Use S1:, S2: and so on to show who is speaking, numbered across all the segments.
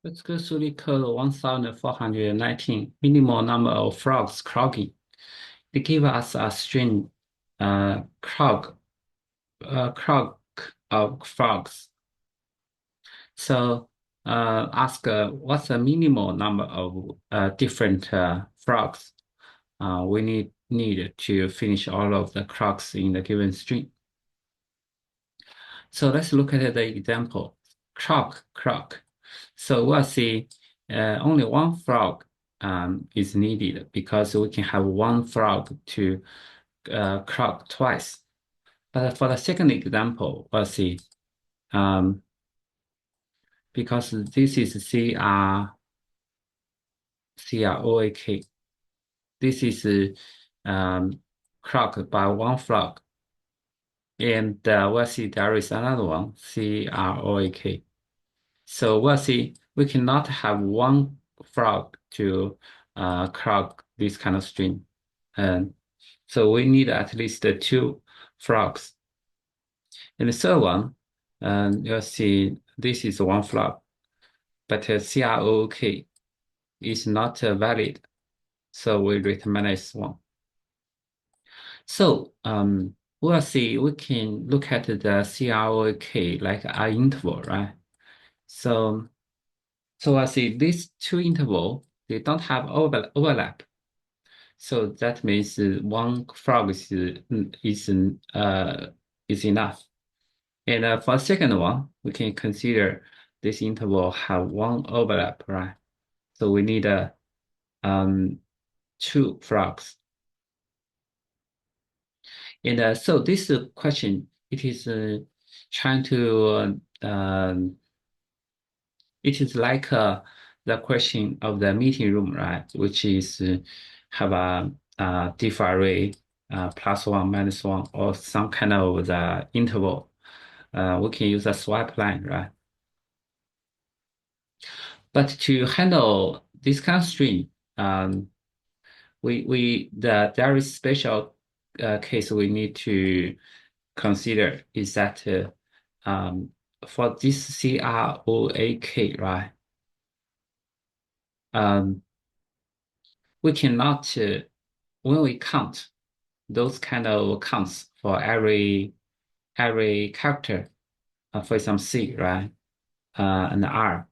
S1: Let's go through the code 1419, minimal number of frogs croaking. They give us a string crowd of frogs. So ask what's the minimal number of different frogs we need to finish all of the croaks in the given string. So let's look at the example. Croak, croak. So we'll see only one frog is needed because we can have one frog to croak twice. But for the second example, we'll see because this is CROAK. This is croaked by one frog. And we'll see there is another one, CROAK. So we'll see we cannot have one frog to croak this kind of string. And so we need at least two frogs. And the third one, you'll see this is one frog, but CROK is not valid. So we return -1. So we'll see we can look at the CROK like an interval, right? So I see these two intervals, they don't have overlap. So that means one frog is enough. And for the second one, we can consider this interval have one overlap, right? So we need two frogs. And so this question, it is trying to it is like the question of the meeting room, right? Which is have a diff array +1, -1, or some kind of the interval. We can use a swipe line, right? But to handle this kind of string, there is special case we need to consider is that for this CROAK, right? We cannot when we count those kind of counts for every character, for example C, right, and R.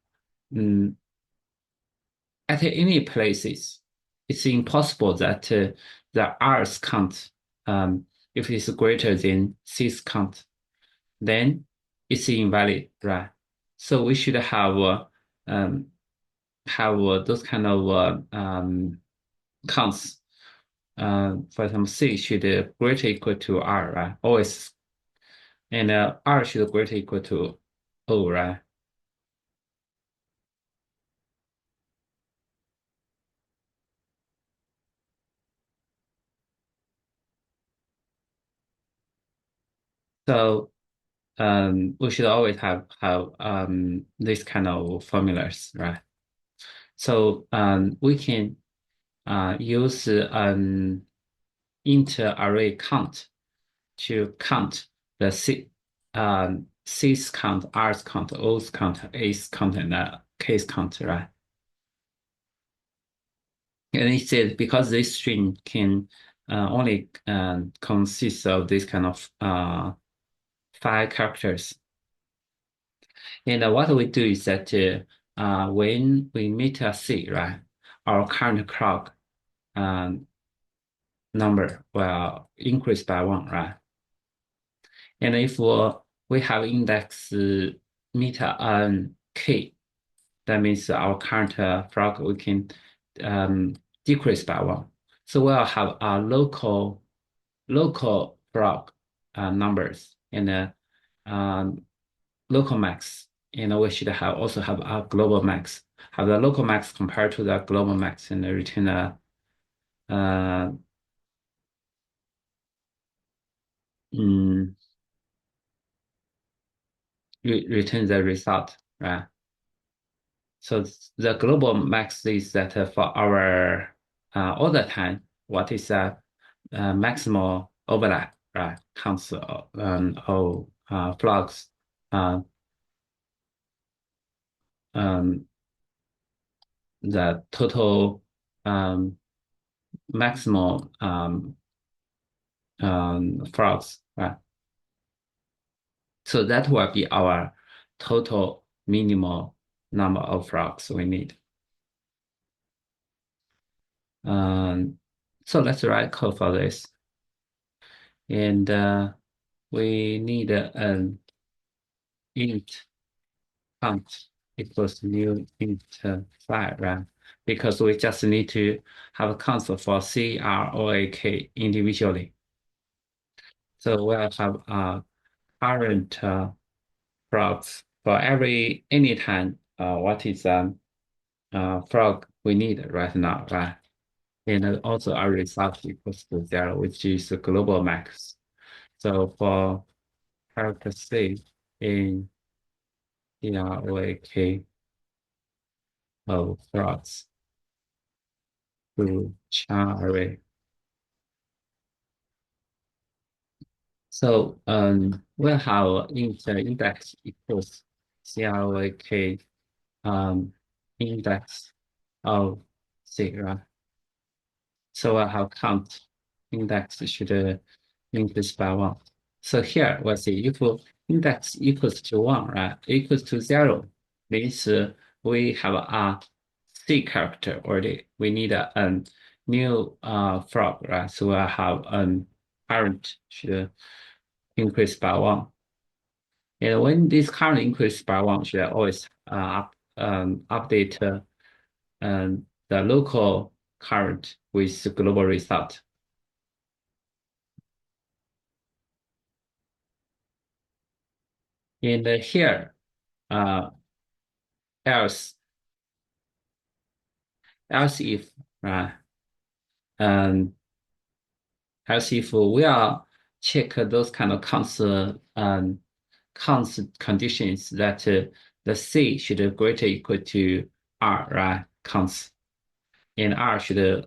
S1: At any places, it's impossible that the R's count, if it's greater than C's count, then it's invalid, right? So we should have those kind of counts. For example, C should greater equal to R, right? Always. And R should greater equal to O, right? So we should always have this kind of formulas, right? So we can use inter-array count to count the C's count, R's count, O's count, A's count, and K's count, right? And it said because this string can only consist of this kind of 5 characters. And what we do is that when we meet a C, right, our current clock number will increase by 1, right? And if we have index meter and K, that means our current frog we can decrease by 1. So we'll have a local frog numbers and local max, and we should also have a global max. Have the local max compared to the global max and return a mm, return the result, right? So the global max is that for our all the time, what is the maximal overlap, right? Counts of frogs uh, um, the total maximal frogs, right? So that will be our total minimal number of frogs we need. Um, so let's write code for this. And we need an int count equals new int file, right? Because we just need to have a count for CROAK individually. So we'll have a current frogs for anytime what is frog we need right now, right? And also our result equals to 0, which is the global max. So for character C in CROAK of frogs to char array. So we'll have index equals CROAK index of C, right? So I have count index should increase by 1. So here we'll see if index equals to 1, right? Equals to 0 means we have a C character already. We need a new frog, right? So I have current should increase by 1. And when this current increase by 1, should always update the local current with the global result. And here, uh, else, else if, right? Um, else if we are check those kind of counts conditions that the C should greater equal to R, right? Counts, and R should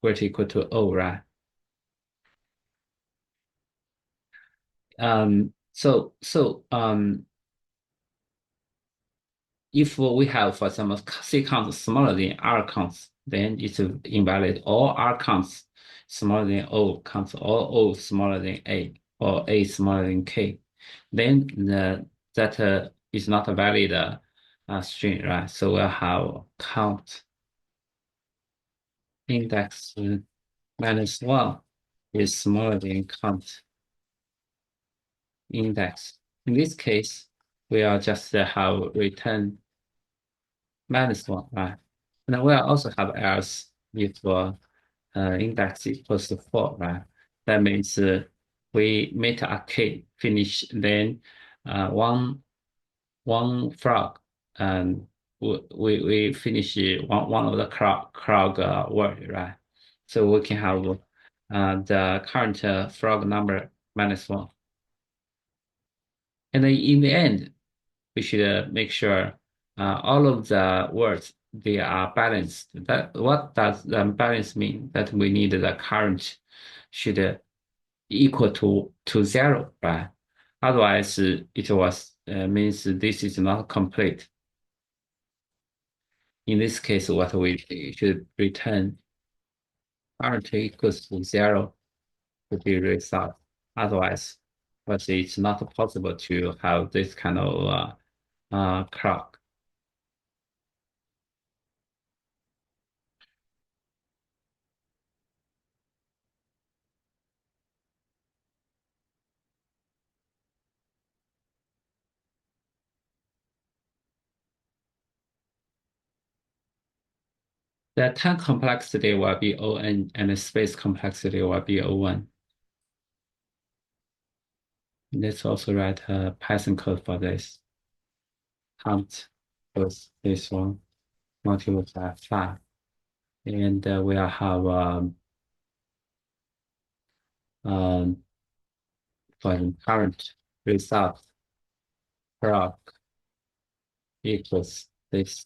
S1: greater equal to O, right? So if we have, for example, C counts smaller than R counts, then it's invalid. All R counts smaller than O counts, or O smaller than A, or A smaller than K, then that is not a valid string, right? So we'll have count index minus 1 is smaller than count index. In this case, we'll just have return minus 1, right? And we'll also have else if index equals to 4, right? That means we make a k finish, then one frog, and we finish one of the crowd word, right? So we can have the current frog number minus 1. And then in the end, we should make sure all of the words they are balanced. That what does balance mean? That we need the current should equal to 0, right? Otherwise, it was means this is not complete. In this case, what we should return current equals to 0 to be result. Otherwise, but it's not possible to have this kind of clock. The time complexity will be O(n) and the space complexity will be O(1). Let's also write a Python code for this. Count plus this one multiplied by 5. And we'll have um, for the current result clock equals this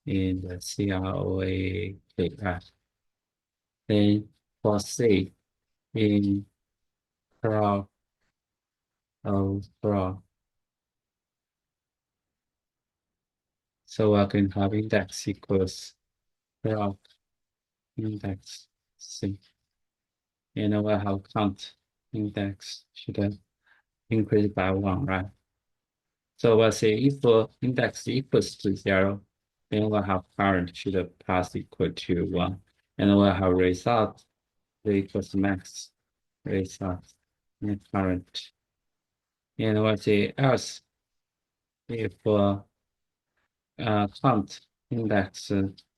S1: in the CROA, right? Then for C in clock of clock, so I can have index equals clock index C. And we have count index should increase by 1, right? So we'll say if index equals to 0, then we'll have current should plus equal to 1. And we'll have result equals max result and current. And we'll say else if count index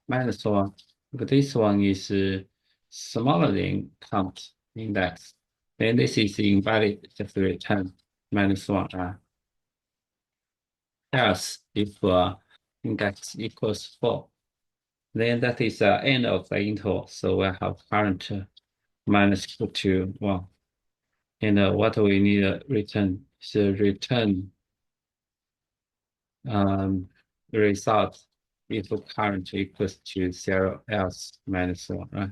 S1: -1, but this one is smaller than count index, then this is invalid, just return -1. Else if index equals 4, then that is the end of the interval, so we have current minus equal to 1. And what we need to return is return result if current equals to 0, else -1, right?